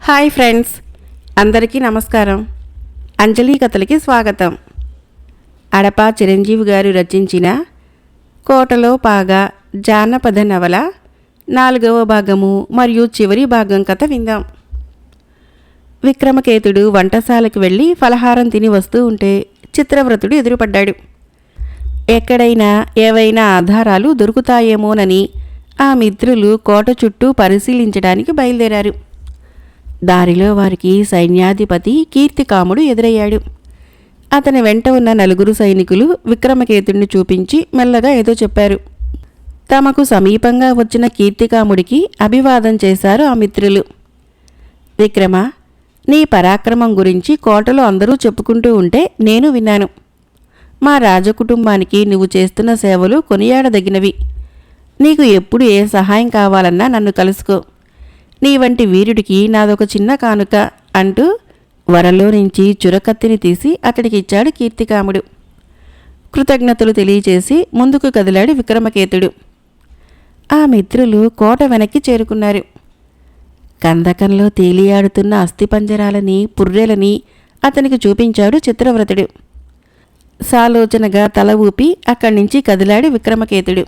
Hi friends, అందరికీ నమస్కారం. అంజలి కథలకి స్వాగతం. అడప చిరంజీవి గారు రచించిన కోటలో పాగా జానపద నవల 4వ భాగము మరియు చివరి భాగం కథ విందాం. విక్రమకేతుడు వంటశాలకు వెళ్ళి ఫలహారం తిని వస్తూ ఉంటే చిత్రవ్రతుడు ఎదురుపడ్డాడు. ఎక్కడైనా ఏవైనా ఆధారాలు దొరుకుతాయేమోనని ఆ మిత్రులు కోట చుట్టూ పరిశీలించడానికి బయలుదేరారు. దారిలో వారికి సైన్యాధిపతి కీర్తికాముడు ఎదురయ్యాడు. అతని వెంట ఉన్న 4 సైనికులు విక్రమకేతుడిని చూపించి మెల్లగా ఏదో చెప్పారు. తమకు సమీపంగా వచ్చిన కీర్తికాముడికి అభివాదం చేశారు ఆ మిత్రులు. విక్రమ, నీ పరాక్రమం గురించి కోటలో అందరూ చెప్పుకుంటూ ఉంటే నేను విన్నాను. మా రాజకుటుంబానికి నువ్వు చేస్తున్న సేవలు కొనియాడదగినవి. నీకు ఎప్పుడు ఏ సహాయం కావాలన్నా నన్ను కలుసుకో. నీ వంటి వీరుడికి నాదొక చిన్న కానుక అంటూ వరలో నుంచి చురకత్తిని తీసి అతడికిచ్చాడు కీర్తికాముడు. కృతజ్ఞతలు తెలియచేసి ముందుకు కదిలాడు విక్రమకేతుడు. ఆ మిత్రులు కోట వెనక్కి చేరుకున్నారు. కందకంలో తేలియాడుతున్న అస్థిపంజరాలని పుర్రెలని అతనికి చూపించాడు చిత్రవ్రతుడు. సాలోచనగా తల ఊపి అక్కడి నుంచి కదిలాడు విక్రమకేతుడు.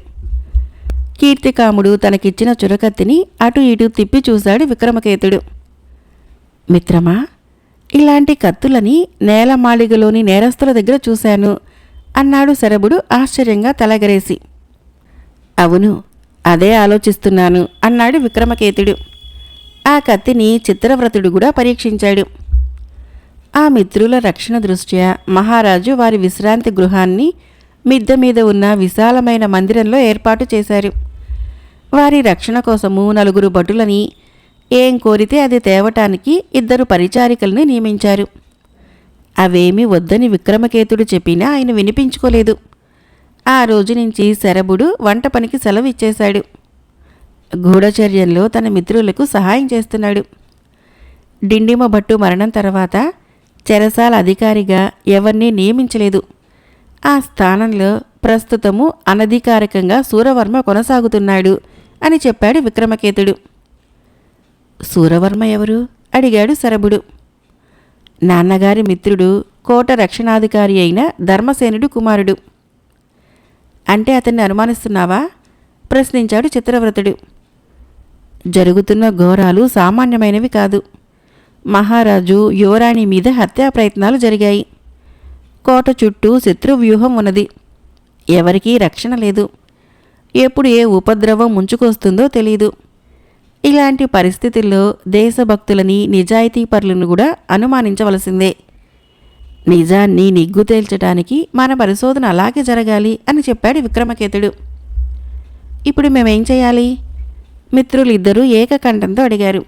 కీర్తికాముడు తనకిచ్చిన చురకత్తిని అటు ఇటు తిప్పి చూశాడు విక్రమకేతుడు. మిత్రమా, ఇలాంటి కత్తులని నేలమాళిగలోని నేరస్తుల దగ్గర చూశాను అన్నాడు శరభుడు ఆశ్చర్యంగా తలగరేసి. అవును, అదే ఆలోచిస్తున్నాను అన్నాడు విక్రమకేతుడు. ఆ కత్తిని చిత్రవ్రతుడు కూడా పరీక్షించాడు. ఆ మిత్రుల రక్షణ దృష్ట్యా మహారాజు వారి విశ్రాంతి గృహాన్ని మిద్దె మీద ఉన్న విశాలమైన మందిరంలో ఏర్పాటు చేశారు. వారి రక్షణ కోసము 4 భటులని, ఏం కోరితే అది తేవటానికి 2 పరిచారికలను నియమించారు. అవేమీ వద్దని విక్రమకేతుడు చెప్పినా ఆయన వినిపించుకోలేదు. ఆ రోజు నుంచి శరభుడు వంట పనికి సెలవు ఇచ్చేశాడు. గూఢచర్యంలో తన మిత్రులకు సహాయం చేస్తున్నాడు. డిండిమ భట్టు మరణం తర్వాత చెరసాల అధికారిగా ఎవరినీ నియమించలేదు. ఆ స్థానంలో ప్రస్తుతము అనధికారికంగా సూరవర్మ కొనసాగుతున్నాడు అని చెప్పాడు విక్రమకేతుడు. సూరవర్మ ఎవరు? అడిగాడు శరభుడు. నాన్నగారి మిత్రుడు, కోట రక్షణాధికారి అయిన ధర్మసేనుడు కుమారుడు. అంటే అతన్ని అనుమానిస్తున్నావా? ప్రశ్నించాడు చిత్రవ్రతుడు. జరుగుతున్న ఘోరాలు సామాన్యమైనవి కాదు. మహారాజు యువరాణి మీద హత్యా ప్రయత్నాలు జరిగాయి. కోట చుట్టూ శత్రువ్యూహం ఉన్నది. ఎవరికీ రక్షణ లేదు. ఎప్పుడు ఏ ఉపద్రవం ముంచుకొస్తుందో తెలీదు. ఇలాంటి పరిస్థితుల్లో దేశభక్తులని, నిజాయితీపరులను కూడా అనుమానించవలసిందే. నిజాన్ని నిగ్గు తేల్చడానికి మన పరిశోధన అలాగే జరగాలి అని చెప్పాడు విక్రమకేతుడు. ఇప్పుడు మేమేం చేయాలి? మిత్రులిద్దరూ ఏకకంఠంతో అడిగారు.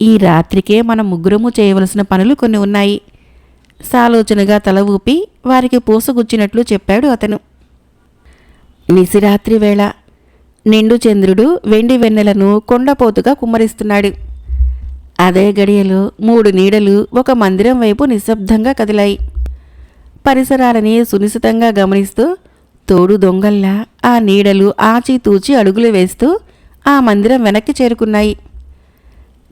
ఈ రాత్రికే మనం ముగ్గురము చేయవలసిన పనులు కొన్ని ఉన్నాయి. సాలోచనగా తల ఊపి వారికి పూసగుచ్చినట్లు చెప్పాడు అతను. నిశిరాత్రి వేళ నిండు చంద్రుడు వెండి వెన్నెలను కొండపోతుగా కుమ్మరిస్తున్నాడు. అదే గడియలో 3 నీడలు ఒక మందిరం వైపు నిశ్శబ్దంగా కదిలాయి. పరిసరాలని సునిశితంగా గమనిస్తూ తోడు దొంగల్లా ఆ నీడలు ఆచితూచి అడుగులు వేస్తూ ఆ మందిరం వెనక్కి చేరుకున్నాయి.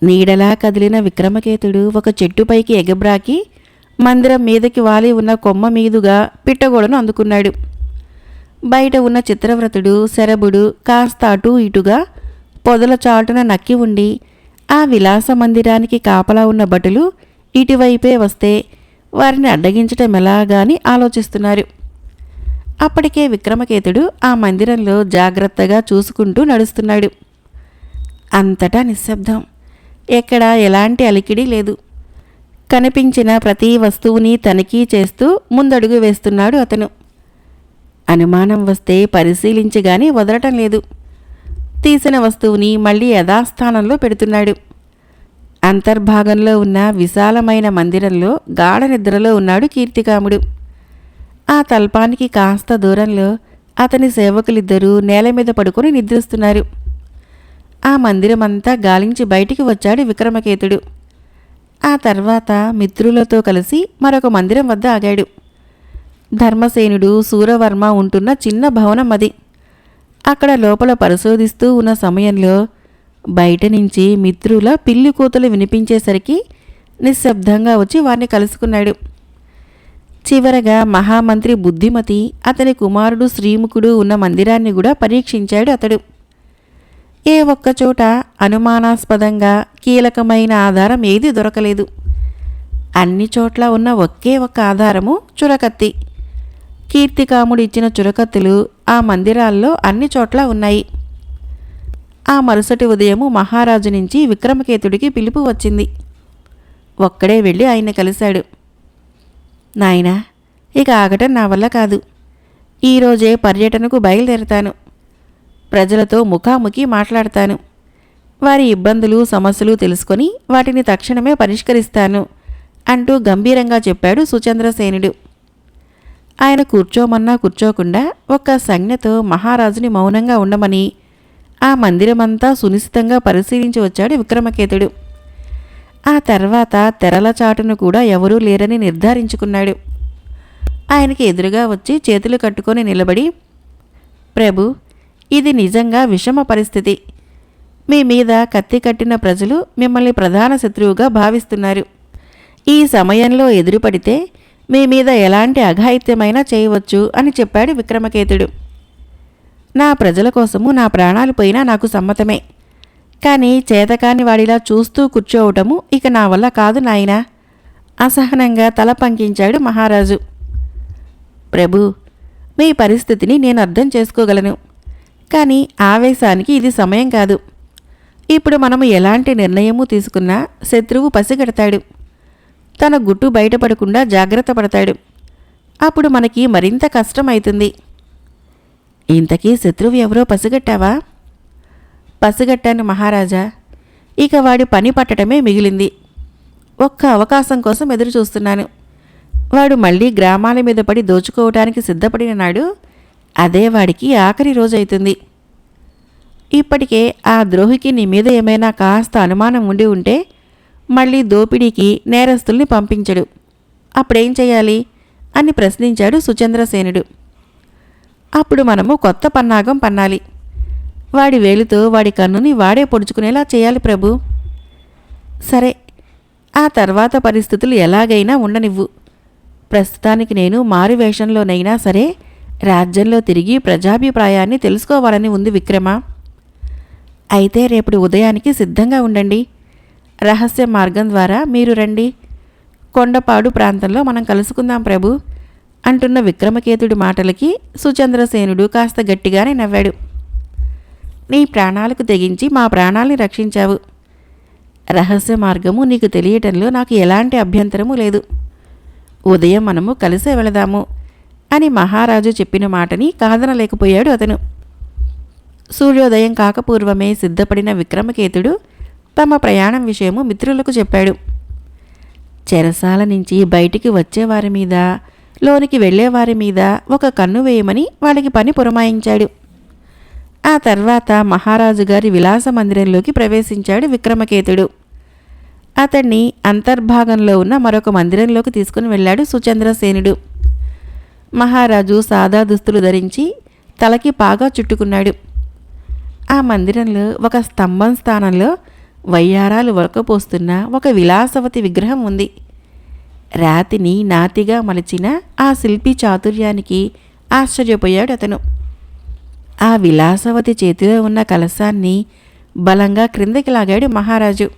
నీడలా కదిలిన విక్రమకేతుడు ఒక చెట్టుపైకి ఎగబ్రాకి మందిరం మీదకి వాలి ఉన్న కొమ్మ మీదుగా పిట్టగోడను అందుకున్నాడు. బయట ఉన్న చిత్రవ్రతుడు, శరభుడు కాస్త అటూ ఇటుగా పొదల చాటున నక్కి ఉండి ఆ విలాస మందిరానికి కాపలా ఉన్న భటులు ఇటువైపే వస్తే వారిని అడ్డగించటం ఎలాగాని ఆలోచిస్తున్నారు. అప్పటికే విక్రమకేతుడు ఆ మందిరంలో జాగ్రత్తగా చూసుకుంటూ నడుస్తున్నాడు. అంతటా నిశ్శబ్దం. ఎక్కడా ఎలాంటి అలికిడి లేదు. కనిపించిన ప్రతి వస్తువుని తనిఖీ చేస్తూ ముందడుగు వేస్తున్నాడు అతను. అనుమానం వస్తే పరిశీలించగానే వదలటం లేదు. తీసిన వస్తువుని మళ్ళీ యథాస్థానంలో పెడుతున్నాడు. అంతర్భాగంలో ఉన్న విశాలమైన మందిరంలో గాఢ నిద్రలో ఉన్నాడు కీర్తికాముడు. ఆ తల్పానికి కాస్త దూరంలో అతని సేవకులిద్దరూ నేల మీద పడుకొని నిద్రిస్తున్నారు. ఆ మందిరమంతా గాలించి బయటికి వచ్చాడు విక్రమకేతుడు. ఆ తర్వాత మిత్రులతో కలిసి మరొక మందిరం వద్ద ఆగాడు. ధర్మసేనుడు, సూరవర్మ ఉంటున్న చిన్న భవనం అది. అక్కడ లోపల పరిశోధిస్తూ ఉన్న సమయంలో బయట నుంచి మిత్రుల పిల్లి కూతలు వినిపించేసరికి నిశ్శబ్దంగా వచ్చి వారిని కలుసుకున్నాడు. చివరగా మహామంత్రి బుద్ధిమతి, అతని కుమారుడు శ్రీముఖుడు ఉన్న మందిరాన్ని కూడా పరీక్షించాడు అతడు. ఏ ఒక్కచోట అనుమానాస్పదంగా కీలకమైన ఆధారం ఏదీ దొరకలేదు. అన్ని చోట్ల ఉన్న ఒకే ఒక్క ఆధారము చురకత్తి. కీర్తికాముడు ఇచ్చిన చురకత్తులు ఆ మందిరాల్లో అన్ని చోట్ల ఉన్నాయి. ఆ మరుసటి ఉదయము మహారాజు నుంచి విక్రమకేతుడికి పిలుపు వచ్చింది. ఒక్కడే వెళ్ళి ఆయన కలిశాడు. నాయనా, ఇక ఆగటం నా వల్ల కాదు. ఈరోజే పర్యటనకు బయలుదేరతాను. ప్రజలతో ముఖాముఖి మాట్లాడతాను. వారి ఇబ్బందులు సమస్యలు తెలుసుకొని వాటిని తక్షణమే పరిష్కరిస్తాను అంటూ గంభీరంగా చెప్పాడు సుచంద్రసేనుడు. ఆయన కూర్చోమన్నా కూర్చోకుండా ఒక్క సంజ్ఞతో మహారాజుని మౌనంగా ఉండమని ఆ మందిరమంతా సునిశ్చితంగా పరిశీలించి వచ్చాడు విక్రమకేతుడు. ఆ తర్వాత తెరల చాటును కూడా ఎవరూ లేరని నిర్ధారించుకున్నాడు. ఆయనకి ఎదురుగా వచ్చి చేతులు కట్టుకొని నిలబడి, ప్రభు, ఇది నిజంగా విషమ పరిస్థితి. మీ మీద కత్తి కట్టిన ప్రజలు మిమ్మల్ని ప్రధాన శత్రువుగా భావిస్తున్నారు. ఈ సమయంలో ఎదురుపడితే మీ మీద ఎలాంటి అఘాయిత్యమైనా చేయవచ్చు అని చెప్పాడు విక్రమకేతుడు. నా ప్రజల కోసము నా ప్రాణాలు పోయినా నాకు సమ్మతమే. కానీ చేతకాని వాడిలా చూస్తూ కూర్చోవటము ఇక నా వల్ల కాదు నాయనా, అసహనంగా తల పంకించాడు మహారాజు. ప్రభు, మీ పరిస్థితిని నేను అర్థం చేసుకోగలను. కానీ ఆవేశానికి ఇది సమయం కాదు. ఇప్పుడు మనము ఎలాంటి నిర్ణయము తీసుకున్నా శత్రువు పసిగడతాడు. తన గుట్టు బయటపడకుండా జాగ్రత్త పడతాడు. అప్పుడు మనకి మరింత కష్టమవుతుంది. ఇంతకీ శత్రువు ఎవరో పసిగట్టావా? పసిగట్టాను మహారాజా. ఇక వాడి పని పట్టడమే మిగిలింది. ఒక్క అవకాశం కోసం ఎదురు చూస్తున్నాను. వాడు మళ్ళీ గ్రామాల మీద పడి దోచుకోవటానికి సిద్ధపడిన నాడు అదే వాడికి ఆఖరి రోజవుతుంది. ఇప్పటికే ఆ ద్రోహికి నీ మీద ఏమైనా కాస్త అనుమానం ఉండి ఉంటే మళ్ళీ దోపిడీకి నేరస్తుల్ని పంపించడు. అప్పుడేం చేయాలి అని ప్రశ్నించాడు సుచంద్రసేనుడు. అప్పుడు మనము కొత్త పన్నాగం పన్నాలి. వాడి వేలుతో వాడి కన్నుని వాడే పొడుచుకునేలా చేయాలి ప్రభు. సరే, ఆ తర్వాత పరిస్థితులు ఎలాగైనా ఉండనివ్వు. ప్రస్తుతానికి నేను మారువేషంలోనైనా సరే రాజ్యంలో తిరిగి ప్రజాభిప్రాయాన్ని తెలుసుకోవాలని ఉంది విక్రమ. అయితే రేపటి ఉదయానికి సిద్ధంగా ఉండండి. రహస్య మార్గం ద్వారా మీరు రండి. కొండపాడు ప్రాంతంలో మనం కలుసుకుందాం ప్రభు అంటున్న విక్రమకేతుడి మాటలకి సుచంద్రసేనుడు కాస్త గట్టిగానే నవ్వాడు. నీ ప్రాణాలకు తెగించి మా ప్రాణాల్ని రక్షించావు. రహస్య మార్గము నీకు తెలియటంలో నాకు ఎలాంటి అభ్యంతరము లేదు. ఉదయం మనము కలిసే వెళదాము అని మహారాజు చెప్పిన మాటని కాదనలేకపోయాడు అతను. సూర్యోదయం కాకపూర్వమే సిద్ధపడిన విక్రమకేతుడు తమ ప్రయాణం విషయము మిత్రులకు చెప్పాడు. చెరసాల నుంచి బయటికి వచ్చేవారి మీద, లోనికి వెళ్లేవారి మీద ఒక కన్ను వేయమని వాళ్ళకి పని పురమాయించాడు. ఆ తర్వాత మహారాజు గారి విలాస మందిరంలోకి ప్రవేశించాడు విక్రమకేతుడు. అతన్ని అంతర్భాగంలో ఉన్న మరొక మందిరంలోకి తీసుకుని వెళ్ళాడు సుచంద్రసేనుడు. మహారాజు సాదా దుస్తులు ధరించి తలకి పాగా చుట్టుకున్నాడు. ఆ మందిరంలో ఒక స్తంభం స్థానంలో వయ్యారాలు వరకపోస్తున్న ఒక విలాసవతి విగ్రహం ఉంది. రాతిని నాతిగా మలిచిన ఆ శిల్పి చాతుర్యానికి ఆశ్చర్యపోయాడు అతను. ఆ విలాసవతి చేతిలో ఉన్న కలశాన్ని బలంగా క్రిందకి లాగాడు మహారాజు.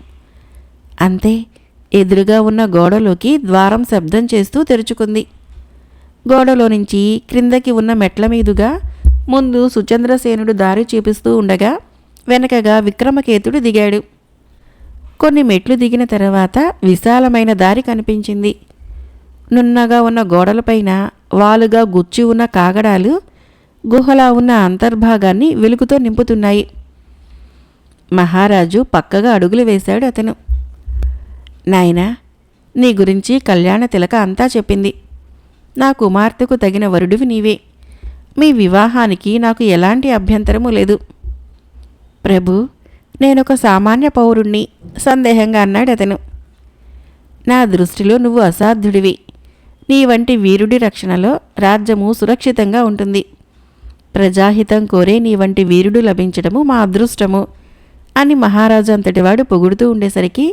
అంతే, ఎదురుగా ఉన్న గోడలోకి ద్వారం శబ్దం చేస్తూ తెరుచుకుంది. గోడలో నుంచి క్రిందకి ఉన్న మెట్ల మీదుగా ముందు సుచంద్రసేనుడు దారి చూపిస్తూ ఉండగా వెనకగా విక్రమకేతుడు దిగాడు. కొన్ని మెట్లు దిగిన తర్వాత విశాలమైన దారి కనిపించింది. నున్నగా ఉన్న గోడలపైన వాలుగా గుచ్చి ఉన్న కాగడాలు గుహలా ఉన్న అంతర్భాగాన్ని వెలుగుతో నింపుతున్నాయి. మహారాజు పక్కగా అడుగులు వేశాడు అతను. నాయనా, నీ గురించి కళ్యాణ తిలక అంతా చెప్పింది. నా కుమార్తెకు తగిన వరుడివి నీవే. మీ వివాహానికి నాకు ఎలాంటి అభ్యంతరము లేదు. ప్రభు, నేనొక సామాన్య పౌరుణ్ణి సందేహంగా అన్నాడు అతను. నా దృష్టిలో నువ్వు అసాధ్యుడివి. నీ వంటి వీరుడి రక్షణలో రాజ్యము సురక్షితంగా ఉంటుంది. ప్రజాహితం కోరే నీ వంటి వీరుడు లభించడము మా అదృష్టము అని మహారాజు అంతటివాడు పొగుడుతూ ఉండేసరికి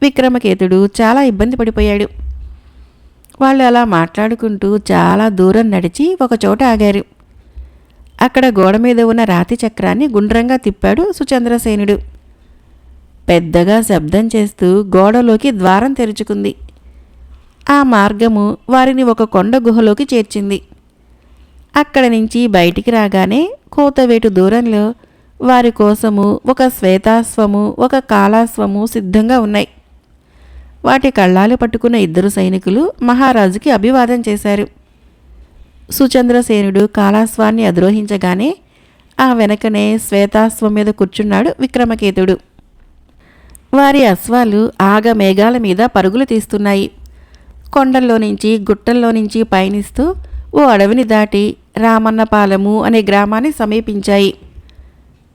విక్రమకేతుడు చాలా ఇబ్బంది పడిపోయాడు. వాళ్ళు అలా మాట్లాడుకుంటూ చాలా దూరం నడిచి ఒకచోట ఆగారు. అక్కడ గోడ మీద ఉన్న రాతి చక్రాన్ని గుండ్రంగా తిప్పాడు సుచంద్రసేనుడు. పెద్దగా శబ్దం చేస్తూ గోడలోకి ద్వారం తెరుచుకుంది. ఆ మార్గము వారిని ఒక కొండ గుహలోకి చేర్చింది. అక్కడి నుంచి బయటికి రాగానే కోతవేటు దూరంలో వారి కోసము ఒక శ్వేతాశ్వము, ఒక కాలాశ్వము సిద్ధంగా ఉన్నాయి. వాటి కళ్ళాలు పట్టుకున్న ఇద్దరు సైనికులు మహారాజుకి అభివాదం చేశారు. సుచంద్రసేనుడు కాలాశ్వాన్ని అధిరోహించగానే ఆ వెనకనే శ్వేతాశ్వం మీద కూర్చున్నాడు విక్రమకేతుడు. వారి అశ్వాలు ఆగమేఘాల మీద పరుగులు తీస్తున్నాయి. కొండల్లో నుంచి గుట్టల్లో నుంచి పయనిస్తూ ఓ అడవిని దాటి రామన్నపాలెము అనే గ్రామాన్ని సమీపించాయి.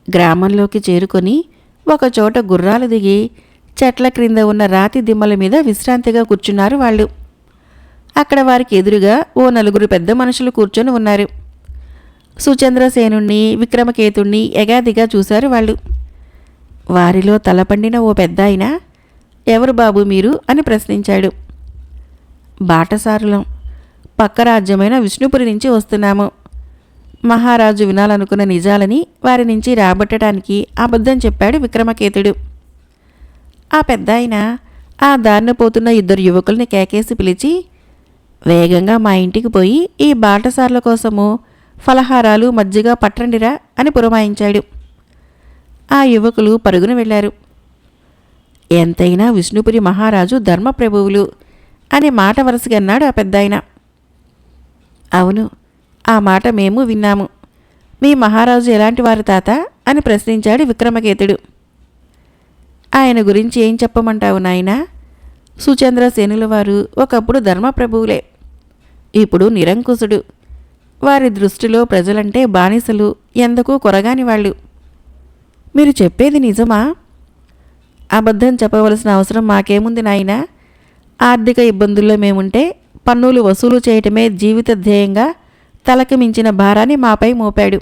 గ్రామంలోకి చేరుకొని ఒకచోట గుర్రాలు దిగి చెట్ల క్రింద ఉన్న రాతి దిమ్మల మీద విశ్రాంతిగా కూర్చున్నారు వాళ్ళు. అక్కడ వారికి ఎదురుగా ఓ నలుగురు పెద్ద మనుషులు కూర్చొని ఉన్నారు. సుచంద్రసేనుణ్ణి, విక్రమకేతుణ్ణి ఎగాదిగా చూశారు వాళ్ళు. వారిలో తలపండిన ఓ పెద్దాయన, ఎవరు బాబు మీరు అని ప్రశ్నించాడు. బాటసారులం, పక్క రాజ్యమైన విష్ణుపురి నుంచి వస్తున్నాము. మహారాజు వినాలనుకున్న నిజాలని వారి నుంచి రాబట్టడానికి అబద్ధం చెప్పాడు విక్రమకేతుడు. ఆ పెద్దాయన ఆ దారిన పోతున్న ఇద్దరు యువకుల్ని కేకేసి పిలిచి, వేగంగా మా ఇంటికి పోయి ఈ బాటసార్ల కోసము ఫలహారాలు మజ్జిగ పట్టండిరా అని పురమాయించాడు. ఆ యువకులు పరుగున వెళ్ళారు. ఎంతైనా విష్ణుపురి మహారాజు ధర్మప్రభువులు అని మాట వరుసగా అన్నాడు ఆ పెద్దాయన. అవును, ఆ మాట మేము విన్నాము. మీ మహారాజు ఎలాంటి వారు తాత అని ప్రశ్నించాడు విక్రమకేతుడు. ఆయన గురించి ఏం చెప్పమంటావు నాయనా? సుచంద్రసేనుల వారు ఒకప్పుడు ధర్మప్రభువులే, ఇప్పుడు నిరంకుశుడు. వారి దృష్టిలో ప్రజలంటే బానిసలు, ఎందుకు కొరగాని వాళ్ళు. మీరు చెప్పేది నిజమా? అబద్ధం చెప్పవలసిన అవసరం మాకేముంది నాయనా? ఆర్థిక ఇబ్బందుల్లో మేముంటే పన్నులు వసూలు చేయటమే జీవిత ధ్యేయంగా తలకు మించిన భారాన్ని మాపై మోపాడు.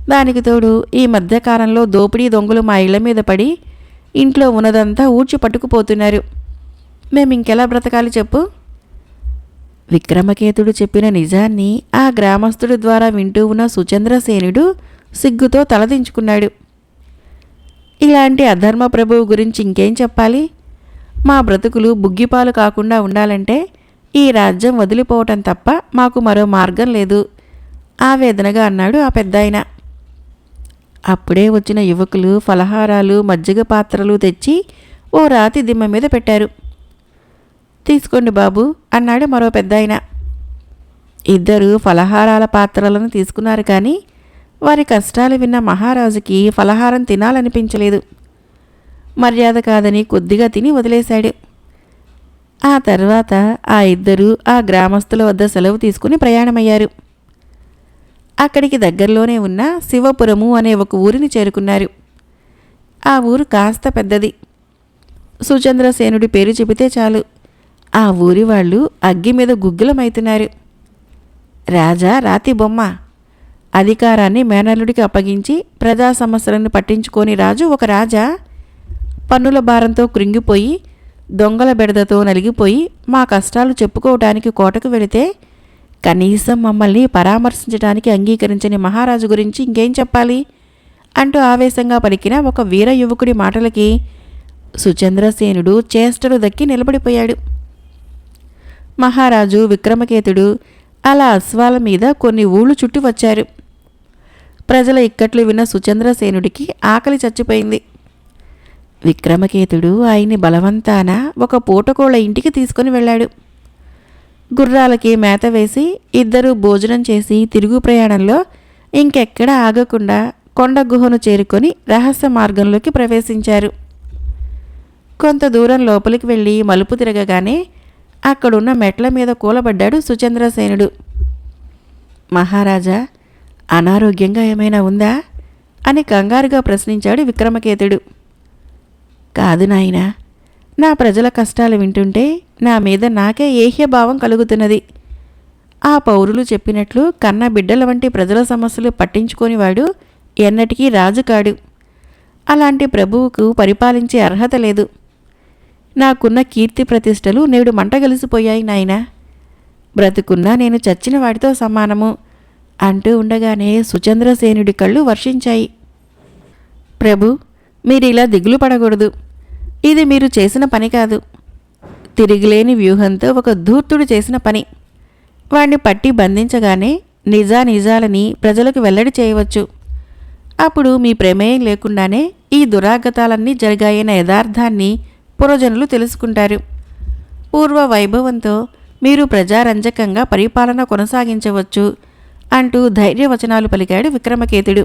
దానికి తోడు ఈ మధ్యకాలంలో దోపిడీ దొంగలు మా ఇళ్ల మీద పడి ఇంట్లో ఉన్నదంతా ఊడ్చి పట్టుకుపోతున్నారు. మేమింకెలా బ్రతకాలి చెప్పు? విక్రమకేతుడు చెప్పిన నిజాన్ని ఆ గ్రామస్తుడి ద్వారా వింటూ ఉన్న సుచంద్రసేనుడు సిగ్గుతో తలదించుకున్నాడు. ఇలాంటి అధర్మ ప్రభువు గురించి ఇంకేం చెప్పాలి? మా బ్రతుకులు బుగ్గిపాలు కాకుండా ఉండాలంటే ఈ రాజ్యం వదిలిపోవటం తప్ప మాకు మరో మార్గం లేదు ఆవేదనగా అన్నాడు ఆ పెద్దాయన. అప్పుడే వచ్చిన యువకులు ఫలహారాలు మజ్జిగ పాత్రలు తెచ్చి ఓ రాతి దిమ్మ మీద పెట్టారు. తీసుకోండి బాబు అన్నాడు మరో పెద్దాయన. ఇద్దరు ఫలహారాల పాత్రలను తీసుకున్నారు. కానీ వారి కష్టాలు విన్న మహారాజుకి ఫలహారం తినాలనిపించలేదు. మర్యాద కాదని కొద్దిగా తిని వదిలేశాడు. ఆ తర్వాత ఆ ఇద్దరూ ఆ గ్రామస్తుల వద్ద సెలవు తీసుకుని ప్రయాణమయ్యారు. అక్కడికి దగ్గరలోనే ఉన్న శివపురము అనే ఒక ఊరిని చేరుకున్నారు. ఆ ఊరు కాస్త పెద్దది. సుచంద్రసేనుడి పేరు చెబితే చాలు ఆ ఊరి వాళ్ళు అగ్గి మీద గుగ్గులమైతున్నారు. రాజా రాతి బొమ్మ. అధికారాన్ని మేనల్లుడికి అప్పగించి ప్రజా సమస్యలను పట్టించుకోని రాజు ఒక రాజా. పన్నుల భారంతో కృంగిపోయి దొంగల బెడదతో నలిగిపోయి మా కష్టాలు చెప్పుకోవటానికి కోటకు వెళితే కనీసం మమ్మల్ని పరామర్శించడానికి అంగీకరించని మహారాజు గురించి ఇంకేం చెప్పాలి అంటూ ఆవేశంగా పలికిన ఒక వీర యువకుడి మాటలకి సుచంద్రసేనుడు చేష్టలు దక్కి నిలబడిపోయాడు. మహారాజు విక్రమకేతుడు అలా అశ్వాల మీద కొన్ని ఊళ్ళు చుట్టి వచ్చారు. ప్రజల ఇక్కట్లు విన్న సుచంద్రసేనుడికి ఆకలి చచ్చిపోయింది. విక్రమకేతుడు ఆయన్ని బలవంతాన ఒక పూటకోళ్ళ ఇంటికి తీసుకుని వెళ్ళాడు. గుర్రాలకి మేత వేసి ఇద్దరూ భోజనం చేసి తిరుగు ప్రయాణంలో ఇంకెక్కడా ఆగకుండా కొండ గుహను చేరుకొని రహస్య మార్గంలోకి ప్రవేశించారు. కొంత దూరం లోపలికి వెళ్ళి మలుపు తిరగగానే అక్కడున్న మెట్ల మీద కూలబడ్డాడు సుచంద్రసేనుడు. మహారాజా, అనారోగ్యంగా ఏమైనా ఉందా అని కంగారుగా ప్రశ్నించాడు విక్రమకేతుడు. కాదు నాయనా, నా ప్రజల కష్టాలు వింటుంటే నా మీద నాకే ఏహ్యభావం కలుగుతున్నది. ఆ పౌరులు చెప్పినట్లు కన్న బిడ్డల వంటి ప్రజల సమస్యలు పట్టించుకోనివాడు ఎన్నటికీ రాజు కాడు. అలాంటి ప్రభువుకు పరిపాలించే అర్హత లేదు. నాకున్న కీర్తి ప్రతిష్టలు నేడు మంటగలిసిపోయాయి నాయనా. బ్రతుకున్నా నేను చచ్చిన వాడితో సమానము అంటూ ఉండగానే సుచంద్రసేనుడి కళ్ళు వర్షించాయి. ప్రభు, మీరిలా దిగులు పడకూడదు. ఇది మీరు చేసిన పని కాదు. తిరిగిలేని వ్యూహంతో ఒక ధూర్తుడు చేసిన పని. వాణ్ణి పట్టి బంధించగానే నిజానిజాలని ప్రజలకు వెల్లడి చేయవచ్చు. అప్పుడు మీ ప్రమేయం లేకుండానే ఈ దురాగతాలన్నీ జరిగాయన్న యథార్థాన్ని పురజనులు తెలుసుకుంటారు. పూర్వ వైభవంతో మీరు ప్రజారంజకంగా పరిపాలన కొనసాగించవచ్చు అంటూ ధైర్యవచనాలు పలికాడు విక్రమకేతుడు.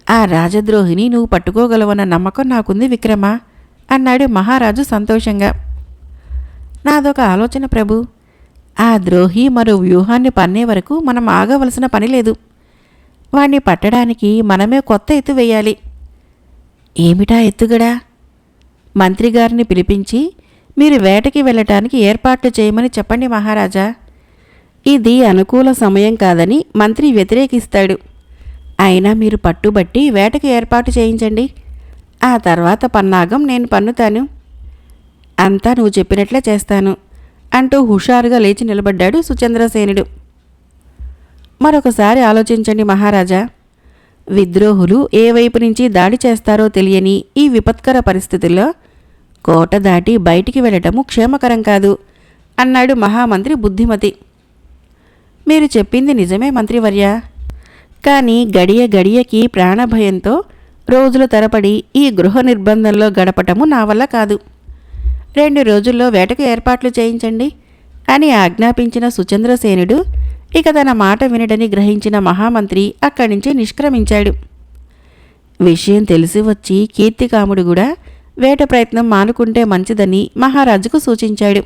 ఆ రాజద్రోహిని నువ్వు పట్టుకోగలవన్న నమ్మకం నాకుంది విక్రమ అన్నాడు మహారాజు సంతోషంగా. నాదొక ఆలోచన ప్రభు. ఆ ద్రోహి మరో వ్యూహాన్ని పన్నే వరకు మనం ఆగవలసిన పని లేదు. వాణ్ణి పట్టడానికి మనమే కొత్త ఎత్తు వేయాలి. ఏమిటా ఎత్తుగడా? మంత్రిగారిని పిలిపించి మీరు వేటకి వెళ్ళటానికి ఏర్పాట్లు చేయమని చెప్పండి మహారాజా. ఇది అనుకూల సమయం కాదని మంత్రి వ్యతిరేకిస్తాడు. అయినా మీరు పట్టుబట్టి వేటకి ఏర్పాటు చేయించండి. ఆ తర్వాత పన్నాగం నేను పన్నుతాను. అంతా నువ్వు చెప్పినట్లే చేస్తాను అంటూ హుషారుగా లేచి నిలబడ్డాడు సుచంద్రసేనుడు. మరొకసారి ఆలోచించండి మహారాజా. విద్రోహులు ఏ వైపు నుంచి దాడి చేస్తారో తెలియని ఈ విపత్కర పరిస్థితుల్లో కోట దాటి బయటికి వెళ్ళటము క్షేమకరం కాదు అన్నాడు మహామంత్రి బుద్ధిమతి. మీరు చెప్పింది నిజమే మంత్రివర్య. కానీ గడియ గడియకి ప్రాణభయంతో రోజుల తరబడి ఈ గృహ నిర్బంధంలో గడపటము నా వల్ల కాదు. 2 రోజుల్లో వేటకు ఏర్పాట్లు చేయించండి అని ఆజ్ఞాపించిన సుచంద్రసేనుడు ఇక తన మాట వినడని గ్రహించిన మహామంత్రి అక్కడి నుంచి నిష్క్రమించాడు. విషయం తెలిసి వచ్చి కీర్తికాముడు కూడా వేట ప్రయత్నం మానుకుంటే మంచిదని మహారాజుకు సూచించాడు.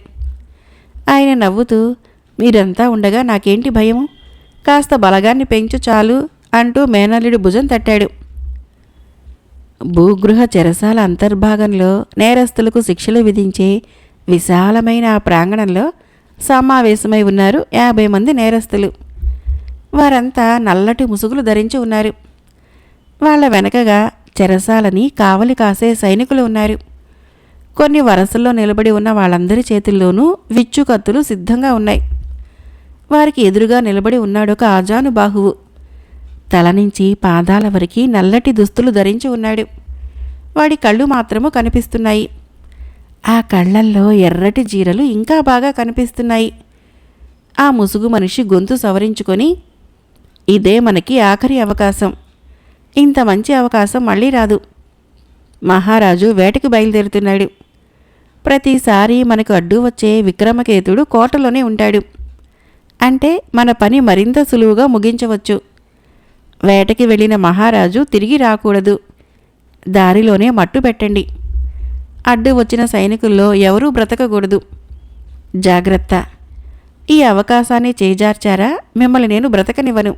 ఆయన నవ్వుతూ, మీరంతా ఉండగా నాకేంటి భయము? కాస్త బలగాన్ని పెంచు చాలు అంటూ మేనల్లుడి భుజం తట్టాడు. భూగృహ చెరసాల అంతర్భాగంలో నేరస్తులకు శిక్షలు విధించే విశాలమైన ఆ ప్రాంగణంలో సమావేశమై ఉన్నారు 50 మంది నేరస్తులు. వారంతా నల్లటి ముసుగులు ధరించి ఉన్నారు. వాళ్ల వెనకగా చెరసాలని కావలి కాసే సైనికులు ఉన్నారు. కొన్ని వరసల్లో నిలబడి ఉన్న వాళ్ళందరి చేతుల్లోనూ విచ్చు కత్తులు సిద్ధంగా ఉన్నాయి. వారికి ఎదురుగా నిలబడి ఉన్నాడొక ఆజానుబాహువు. తల నుంచి పాదాల వరకు నల్లటి దుస్తులు ధరించి ఉన్నాడు. వాడి కళ్ళు మాత్రము కనిపిస్తున్నాయి. ఆ కళ్ళల్లో ఎర్రటి జీరలు ఇంకా బాగా కనిపిస్తున్నాయి. ఆ ముసుగు మనిషి గొంతు సవరించుకొని, ఇదే మనకి ఆఖరి అవకాశం. ఇంత మంచి అవకాశం మళ్ళీ రాదు. మహారాజు వేటకి బయలుదేరుతున్నాడు. ప్రతిసారి మనకు అడ్డు వచ్చే విక్రమకేతుడు కోటలోనే ఉంటాడు. అంటే మన పని మరింత సులువుగా ముగించవచ్చు. వేటకి వెళ్ళిన మహారాజు తిరిగి రాకూడదు. దారిలోనే మట్టు పెట్టండి. అడ్డు వచ్చిన సైనికుల్లో ఎవరూ బ్రతకకూడదు. జాగ్రత్త. ఈ అవకాశాన్ని చేజార్చారా మిమ్మల్ని నేను బ్రతకనివ్వను.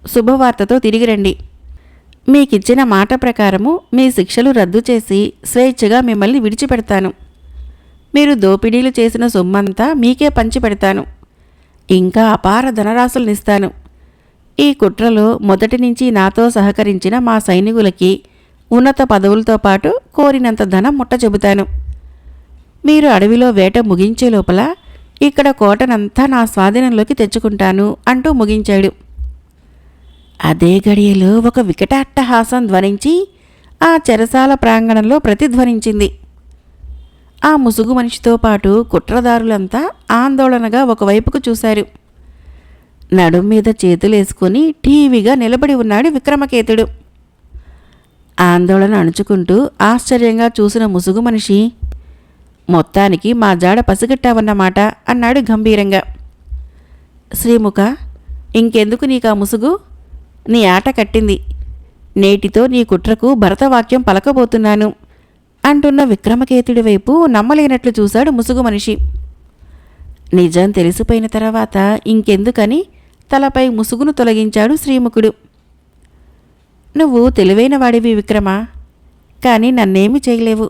శుభవార్తతో తిరిగి రండి. మీకిచ్చిన మాట ప్రకారము మీ శిక్షలు రద్దు చేసి స్వేచ్ఛగా మిమ్మల్ని విడిచిపెడతాను. మీరు దోపిడీలు చేసిన సొమ్మంతా మీకే పంచిపెడతాను. ఇంకా అపార ధనరాశులనిస్తాను. ఈ కుట్రలో మొదటి నుంచి నాతో సహకరించిన మా సైనికులకి ఉన్నత పదవులతో పాటు కోరినంత ధనం ముట్టచెబుతాను. మీరు అడవిలో వేట ముగించే లోపల ఇక్కడ కోటనంతా నా స్వాధీనంలోకి తెచ్చుకుంటాను అంటూ ముగించాడు. అదే గడియలో ఒక వికటాట్టహాసం ధ్వనించి ఆ చెరసాల ప్రాంగణంలో ప్రతిధ్వనించింది. ఆ ముసుగు మనిషితో పాటు కుట్రదారులంతా ఆందోళనగా ఒకవైపుకు చూశారు. నడుం మీద చేతులేసుకుని టీవీగా నిలబడి ఉన్నాడు విక్రమకేతుడు. ఆందోళన అణుచుకుంటూ ఆశ్చర్యంగా చూసిన ముసుగు మనిషి, మొత్తానికి మా జాడ పసిగట్టావన్నమాట అన్నాడు గంభీరంగా. శ్రీముఖ, ఇంకెందుకు నీకా ముసుగు? నీ ఆట కట్టింది. నేటితో నీ కుట్రకు భరతవాక్యం పలకబోతున్నాను అంటున్న విక్రమకేతుడి వైపు నమ్మలేనట్లు చూశాడు ముసుగు మనిషి. నిజం తెలిసిపోయిన తర్వాత ఇంకెందుకని తలపై ముసుగును తొలగించాడు శ్రీముఖుడు. నువ్వు తెలివైన వాడివి విక్రమ, కానీ నన్నేమీ చేయలేవు.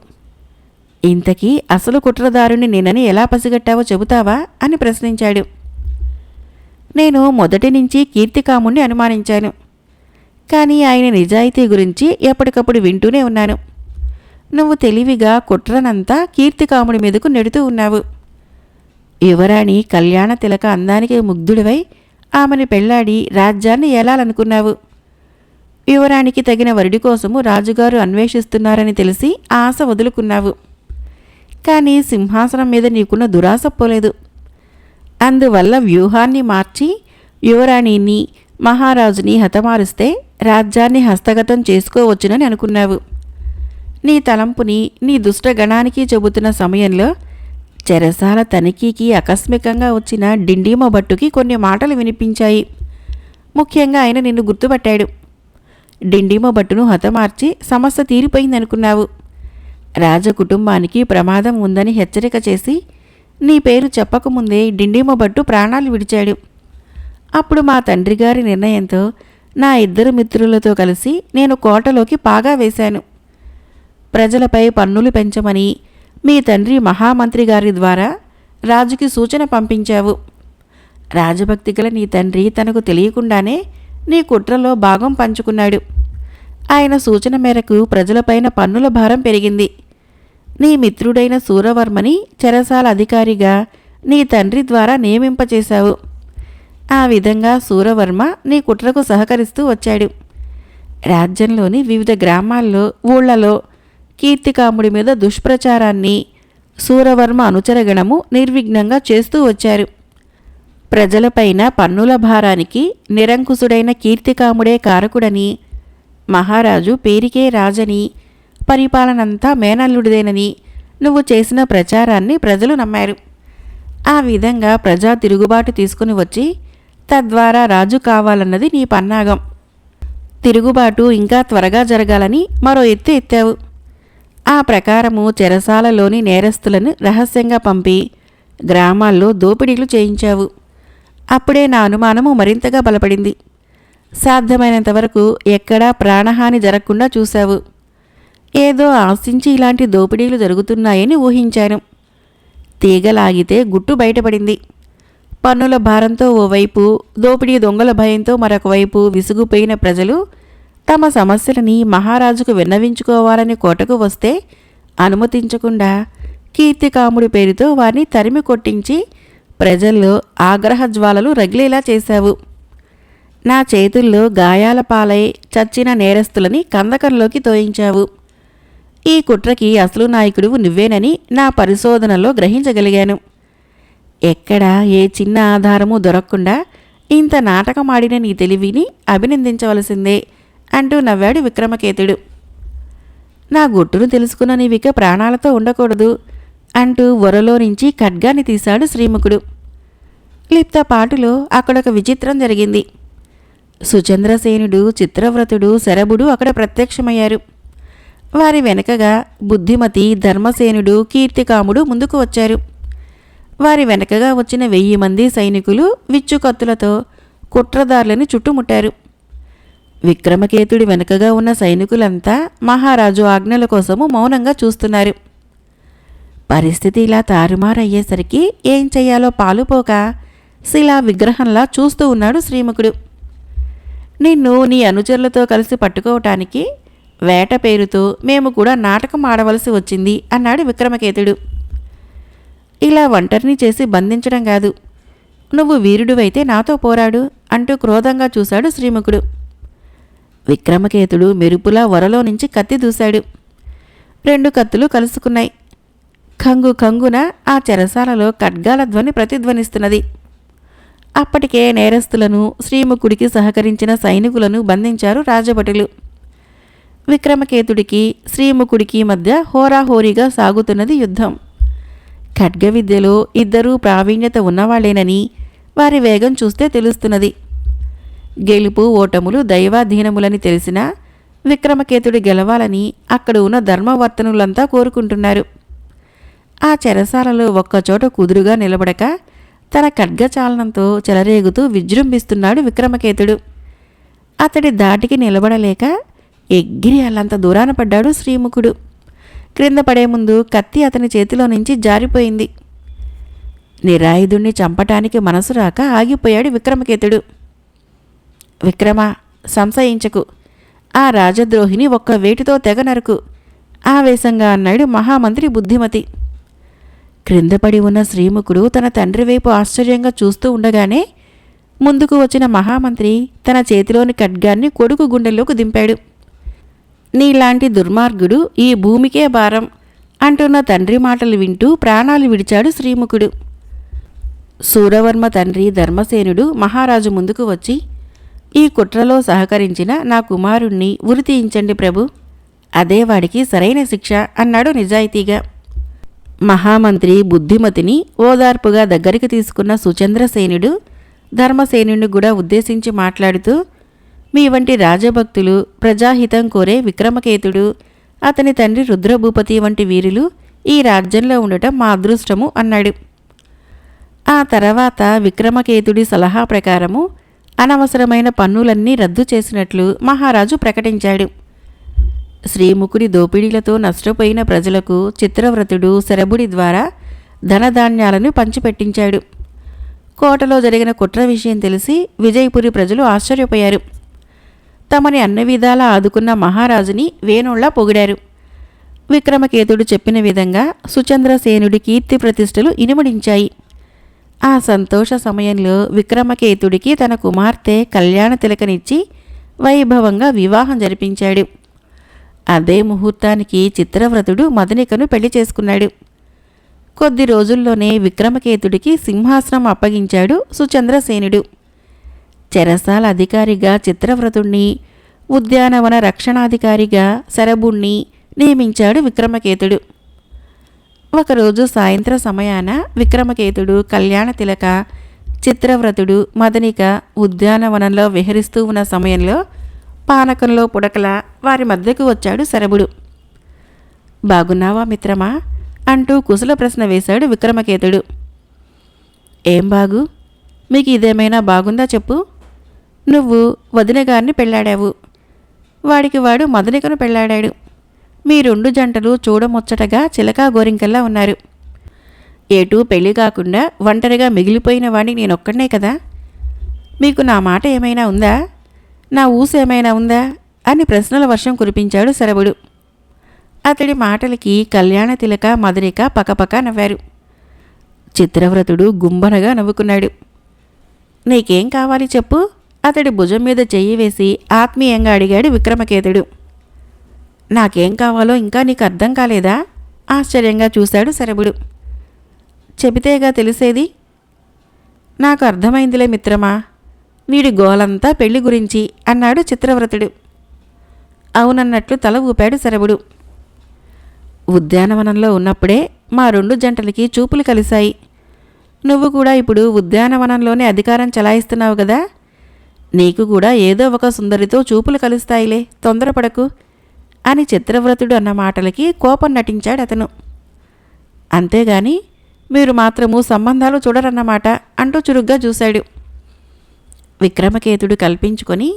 ఇంతకీ అసలు కుట్రదారుని నేనని ఎలా పసిగట్టావో చెబుతావా అని ప్రశ్నించాడు. నేను మొదటి నుంచి కీర్తికాముణ్ణి అనుమానించాను. కానీ ఆయన నిజాయితీ గురించి ఎప్పటికప్పుడు వింటూనే ఉన్నాను. నువ్వు తెలివిగా కుట్రనంతా కీర్తికాముడి మీదకు నెడుతూ ఉన్నావు. యువరాణి కళ్యాణ తిలక అందానికి ముగ్ధుడివై ఆమెను పెళ్లాడి రాజ్యాన్ని ఏలాలనుకున్నావు. యువరాణికి తగిన వరుడి కోసము రాజుగారు అన్వేషిస్తున్నారని తెలిసి ఆశ వదులుకున్నావు. కానీ సింహాసనం మీద నీకున్న దురాశ పోలేదు. అందువల్ల వ్యూహాన్ని మార్చి యువరాణిని మహారాజుని హతమారుస్తే రాజ్యాన్ని హస్తగతం చేసుకోవచ్చునని అనుకున్నావు. నీ తలంపుని నీ దుష్టగణానికి చెబుతున్న సమయంలో చెరసాల తనిఖీకి ఆకస్మికంగా వచ్చిన డిండీమ భట్టుకి కొన్ని మాటలు వినిపించాయి. ముఖ్యంగా ఆయన నిన్ను గుర్తుపట్టాడు. డిండీమ భట్టును హతమార్చి సమస్య తీరిపోయిందనుకున్నావు. రాజకుటుంబానికి ప్రమాదం ఉందని హెచ్చరిక చేసి నీ పేరు చెప్పకముందే డిండీమ భట్టు ప్రాణాలు విడిచాడు. అప్పుడు మా తండ్రిగారి నిర్ణయంతో నా 2 మిత్రులతో కలిసి నేను కోటలోకి పాగా వేశాను. ప్రజలపై పన్నులు పెంచమని మీ తండ్రి మహామంత్రి గారి ద్వారా రాజుకి సూచన పంపించావు. రాజభక్తి గల నీ తండ్రి తనకు తెలియకుండానే నీ కుట్రలో భాగం పంచుకున్నాడు. ఆయన సూచన మేరకు ప్రజలపైన పన్నుల భారం పెరిగింది. నీ మిత్రుడైన సూరవర్మని చెరసాల అధికారిగా నీ తండ్రి ద్వారా నియమింపచేశావు. ఆ విధంగా సూరవర్మ నీ కుట్రకు సహకరిస్తూ వచ్చాడు. రాజ్యంలోని వివిధ గ్రామాల్లో ఊళ్లలో కీర్తికాముడి మీద దుష్ప్రచారాన్ని సూరవర్మ అనుచరగణము నిర్విఘ్నంగా చేస్తూ వచ్చారు. ప్రజలపైన పన్నుల భారానికి నిరంకుశుడైన కీర్తికాముడే కారకుడని, మహారాజు పేరికే రాజని, పరిపాలనంతా మేనల్లుడిదేనని నువ్వు చేసిన ప్రచారాన్ని ప్రజలు నమ్మారు. ఆ విధంగా ప్రజా తిరుగుబాటు తీసుకుని వచ్చి తద్వారా రాజు కావాలన్నది నీ పన్నాగం. తిరుగుబాటు ఇంకా త్వరగా జరగాలని మరో ఎత్తు ఎత్తావు. ఆ ప్రకారము చెరసాలలోని నేరస్తులను రహస్యంగా పంపి గ్రామాల్లో దోపిడీలు చేయించావు. అప్పుడే నా అనుమానము మరింతగా బలపడింది. సాధ్యమైనంతవరకు ఎక్కడా ప్రాణహాని జరగకుండా చూశావు. ఏదో ఆశించి ఇలాంటి దోపిడీలు జరుగుతున్నాయని ఊహించాను. తీగలాగితే గుట్టు బయటపడింది. పన్నుల భారంతో ఓవైపు, దోపిడీ దొంగల భయంతో మరొక వైపు విసుగుపోయిన ప్రజలు తమ సమస్యలని మహారాజుకు విన్నవించుకోవాలని కోటకు వస్తే అనుమతించకుండా కీర్తికాముడి పేరుతో వారిని తరిమి కొట్టించి ప్రజల్లో ఆగ్రహ జ్వాలలు రగిలేలా చేశావు. నా చేతుల్లో గాయాల పాలై చచ్చిన నేరస్తులని కందకంలోకి తోయించావు. ఈ కుట్రకి అసలు నాయకుడు నువ్వేనని నా పరిశోధనలో గ్రహించగలిగాను. ఎక్కడా ఏ చిన్న ఆధారము దొరకకుండా ఇంత నాటకమాడిన నీ తెలివిని అభినందించవలసిందే అంటూ నవ్వాడు విక్రమకేతుడు. నా గుట్టును తెలుసుకున్న నీవిక ప్రాణాలతో ఉండకూడదు అంటూ వరలో నుంచి ఖడ్గాన్ని తీశాడు శ్రీముఖుడు. లిప్తపాటులో అక్కడొక విచిత్రం జరిగింది. సుచంద్రసేనుడు, చిత్రవ్రతుడు, శరభుడు అక్కడ ప్రత్యక్షమయ్యారు. వారి వెనకగా బుద్ధిమతి, ధర్మసేనుడు, కీర్తికాముడు ముందుకు వచ్చారు. వారి వెనకగా వచ్చిన 1000 మంది సైనికులు విచ్చుకత్తులతో కుట్రదారులను చుట్టుముట్టారు. విక్రమకేతుడి వెనకగా ఉన్న సైనికులంతా మహారాజు ఆజ్ఞల కోసము మౌనంగా చూస్తున్నారు. పరిస్థితి ఇలా తారుమారయ్యేసరికి ఏం చెయ్యాలో పాలుపోక శిలా విగ్రహంలా చూస్తూ ఉన్నాడు శ్రీముఖుడు. నిన్ను నీ అనుచరులతో కలిసి పట్టుకోవటానికి వేట పేరుతో మేము కూడా నాటకం ఆడవలసి వచ్చింది అన్నాడు విక్రమకేతుడు. ఇలా ఒంటరిని చేసి బంధించడం కాదు, నువ్వు వీరుడివైతే నాతో పోరాడు అంటూ క్రోధంగా చూశాడు శ్రీముఖుడు. విక్రమకేతుడు మెరుపులా వరలో నుంచి కత్తి దూశాడు. 2 కత్తులు కలుసుకున్నాయి. కంగు కంగున ఆ చెరసాలలో ఖడ్గాల ధ్వని ప్రతిధ్వనిస్తున్నది. అప్పటికే నేరస్తులను, శ్రీముఖుడికి సహకరించిన సైనికులను బంధించారు రాజభటులు. విక్రమకేతుడికి శ్రీముఖుడికి మధ్య హోరాహోరీగా సాగుతున్నది యుద్ధం. ఖడ్గ విద్యలో ఇద్దరూ ప్రావీణ్యత ఉన్నవాళ్లేనని వారి వేగం చూస్తే తెలుస్తున్నది. గెలుపు ఓటములు దైవాధీనములని తెలిసినా విక్రమకేతుడు గెలవాలని అక్కడ ఉన్న ధర్మవర్తనులంతా కోరుకుంటున్నారు. ఆ చెరసాలలో ఒక్కచోట కుదురుగా నిలబడక తన ఖడ్గచాలనంతో చెలరేగుతూ విజృంభిస్తున్నాడు విక్రమకేతుడు. అతడి దాటికి నిలబడలేక ఎగిరి అల్లంత దూరాన పడ్డాడు శ్రీముఖుడు. క్రింద పడే ముందు కత్తి అతని చేతిలో నుంచి జారిపోయింది. నిరాయుధుణ్ణి చంపటానికి మనసు రాక ఆగిపోయాడు విక్రమకేతుడు. విక్రమ, సంశయించకు, ఆ రాజద్రోహిని ఒక్క వేటుతో తెగ నరకు ఆవేశంగా అన్నాడు మహామంత్రి బుద్ధిమతి. క్రిందపడి ఉన్న శ్రీముఖుడు తన తండ్రి వైపు ఆశ్చర్యంగా చూస్తూ ఉండగానే ముందుకు వచ్చిన మహామంత్రి తన చేతిలోని ఖడ్గాన్ని కొడుకు గుండెల్లోకి దింపాడు. నీలాంటి దుర్మార్గుడు ఈ భూమికే భారం అంటున్న తండ్రి మాటలు వింటూ ప్రాణాలు విడిచాడు శ్రీముఖుడు. సూరవర్మ తండ్రి ధర్మసేనుడు మహారాజు ముందుకు వచ్చి, ఈ కుట్రలో సహకరించిన నా కుమారుణ్ణి ఉరి తీయించండి ప్రభు, అదే వాడికి సరైన శిక్ష అన్నాడు నిజాయితీగా. మహామంత్రి బుద్ధిమతిని ఓదార్పుగా దగ్గరికి తీసుకున్న సుచంద్రసేనుడు ధర్మసేనుడిని కూడా ఉద్దేశించి మాట్లాడుతూ, మీ వంటి రాజభక్తులు, ప్రజాహితం కోరే విక్రమకేతుడు, అతని తండ్రి రుద్రభూపతి వంటి వీరులు ఈ రాజ్యంలో ఉండటం మా అదృష్టము అన్నాడు. ఆ తర్వాత విక్రమకేతుడి సలహా ప్రకారము అనవసరమైన పన్నులన్నీ రద్దు చేసినట్లు మహారాజు ప్రకటించాడు. శ్రీముఖుడి దోపిడీలతో నష్టపోయిన ప్రజలకు చిత్రవ్రతుడు శరభుడి ద్వారా ధనధాన్యాలను పంచిపెట్టించాడు. కోటలో జరిగిన కుట్ర విషయం తెలిసి విజయపురి ప్రజలు ఆశ్చర్యపోయారు. తమని అన్ని విధాలా ఆదుకున్న మహారాజుని వేణోళ్లా పొగిడారు. విక్రమకేతుడు చెప్పిన విధంగా సుచంద్రసేనుడి కీర్తి ప్రతిష్టలు ఇనుమడించాయి. ఆ సంతోష సమయంలో విక్రమకేతుడికి తన కుమార్తె కళ్యాణ తిలకనిచ్చి వైభవంగా వివాహం జరిపించాడు. అదే ముహూర్తానికి చిత్రవ్రతుడు మదనికను పెళ్లి చేసుకున్నాడు. కొద్ది రోజుల్లోనే విక్రమకేతుడికి సింహాసనం అప్పగించాడు సుచంద్రసేనుడు. చెరసాల అధికారిగా చిత్రవ్రతుణ్ణి, ఉద్యానవన రక్షణాధికారిగా శరభుణ్ణి నియమించాడు విక్రమకేతుడు. ఒకరోజు సాయంత్ర సమయాన విక్రమకేతుడు కళ్యాణ తిలక, చిత్రవ్రతుడు మదనిక ఉద్యానవనంలో విహరిస్తూ ఉన్న సమయంలో పానకంలో పుడకల వారి మధ్యకు వచ్చాడు శరభుడు. బాగున్నావా మిత్రమా అంటూ కుశల ప్రశ్న వేశాడు విక్రమకేతుడు. ఏం బాగు, మీకు ఇదేమైనా బాగుందా చెప్పు. నువ్వు వదినగారిని పెళ్ళాడావు, వాడికి వాడు మదనికను పెళ్ళాడాడు. మీ రెండు జంటలు చూడముచ్చటగా చిలకా గోరింకల్లా ఉన్నారు. ఏటూ పెళ్లి కాకుండా ఒంటరిగా మిగిలిపోయిన వాడిని నేనొక్కడనే కదా. మీకు నా మాట ఏమైనా ఉందా, నా ఊసు ఏమైనా ఉందా అని ప్రశ్నల వర్షం కురిపించాడు శరభుడు. అతడి మాటలకి కళ్యాణ తిలక మదనిక పకపక నవ్వారు. చిత్రవ్రతుడు గుంబనగా నవ్వుకున్నాడు. నీకేం కావాలి చెప్పు, అతడి భుజం మీద చెయ్యి వేసి ఆత్మీయంగా అడిగాడు విక్రమకేతుడు. నాకేం కావాలో ఇంకా నీకు అర్థం కాలేదా ఆశ్చర్యంగా చూశాడు శరభుడు. చెబితేగా తెలిసేది. నాకు అర్థమైందిలే మిత్రమా, వీడి గోలంతా పెళ్లి గురించి అన్నాడు చిత్రవ్రతుడు. అవునన్నట్లు తల ఊపాడు శరభుడు. ఉద్యానవనంలో ఉన్నప్పుడే మా రెండు జంటలకి చూపులు కలిశాయి. నువ్వు కూడా ఇప్పుడు ఉద్యానవనంలోనే అధికారం చలాయిస్తున్నావు కదా, నీకు కూడా ఏదో ఒక సుందరితో చూపులు కలుస్తాయిలే, తొందరపడకు అని చిత్రవ్రతుడు అన్న మాటలకి కోపం నటించాడు అతను. అంతేగాని మీరు మాత్రము సంబంధాలు చూడరన్నమాట అంటూ చురుగ్గా చూశాడు. విక్రమకేతుడు కల్పించుకొని,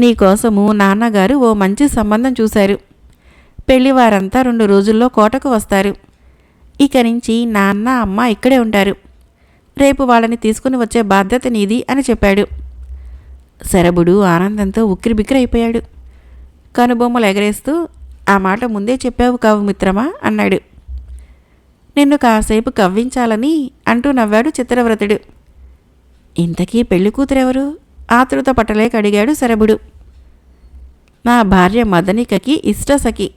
నీకోసము నాన్నగారు ఓ మంచి సంబంధం చూశారు. పెళ్లివారంతా 2 రోజుల్లో కోటకు వస్తారు. ఇక నుంచి నాన్న అమ్మ ఇక్కడే ఉంటారు. రేపు వాళ్ళని తీసుకుని వచ్చే బాధ్యత నీది అని చెప్పాడు. శరభుడు ఆనందంతో ఉక్కిరిబిక్కిరైపోయాడు. కనుబొమ్మలు ఎగరేస్తూ, ఆ మాట ముందే చెప్పావు కావు మిత్రమా అన్నాడు. నిన్ను కాసేపు కవ్వించాలని అంటూ నవ్వాడు చిత్రవ్రతుడు. ఇంతకీ పెళ్లి కూతురెవరు ఆతృత పట్టలేక అడిగాడు శరభుడు. నా భార్య మదనికకి ఇష్టసఖి,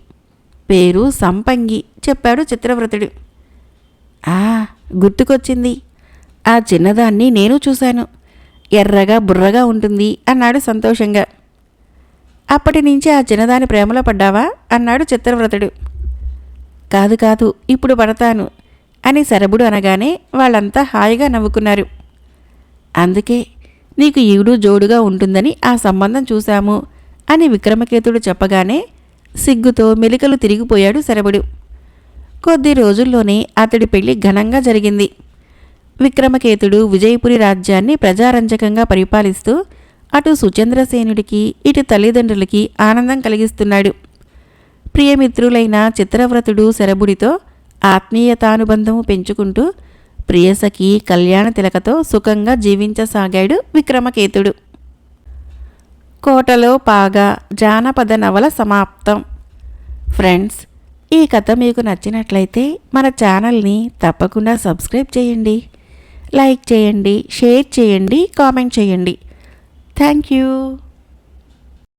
పేరు సంపంగి చెప్పాడు చిత్రవ్రతుడు. గుర్తుకొచ్చింది, ఆ చిన్నదాన్ని నేను చూశాను, ఎర్రగా బుర్రగా ఉంటుంది అన్నాడు సంతోషంగా. అప్పటి నుంచి ఆ చిన్నదాని ప్రేమలో పడ్డావా అన్నాడు చిత్రవ్రతుడు. కాదు కాదు, ఇప్పుడు పడతాను అని శరభుడు అనగానే వాళ్ళంతా హాయిగా నవ్వుకున్నారు. అందుకే నీకు ఈడు జోడుగా ఉంటుందని ఆ సంబంధం చూశాము అని విక్రమకేతుడు చెప్పగానే సిగ్గుతో మెలికలు తిరిగిపోయాడు శరభుడు. కొద్ది రోజుల్లోనే అతడి పెళ్లి ఘనంగా జరిగింది. విక్రమకేతుడు విజయపురి రాజ్యాన్ని ప్రజారంజకంగా పరిపాలిస్తూ అటు సుచంద్రసేనుడికి ఇటు తల్లిదండ్రులకి ఆనందం కలిగిస్తున్నాడు. ప్రియమిత్రులైన చిత్రవ్రతుడు శరభుడితో ఆత్మీయతానుబంధము పెంచుకుంటూ ప్రియసఖి కళ్యాణ తిలకతో సుఖంగా జీవించసాగాడు విక్రమకేతుడు. కోటలో పాగా జానపద నవల సమాప్తం. ఫ్రెండ్స్, ఈ కథ మీకు నచ్చినట్లయితే మన ఛానల్ని తప్పకుండా సబ్స్క్రైబ్ చేయండి, లైక్ చేయండి, షేర్ చేయండి, కామెంట్ చేయండి. Thank you.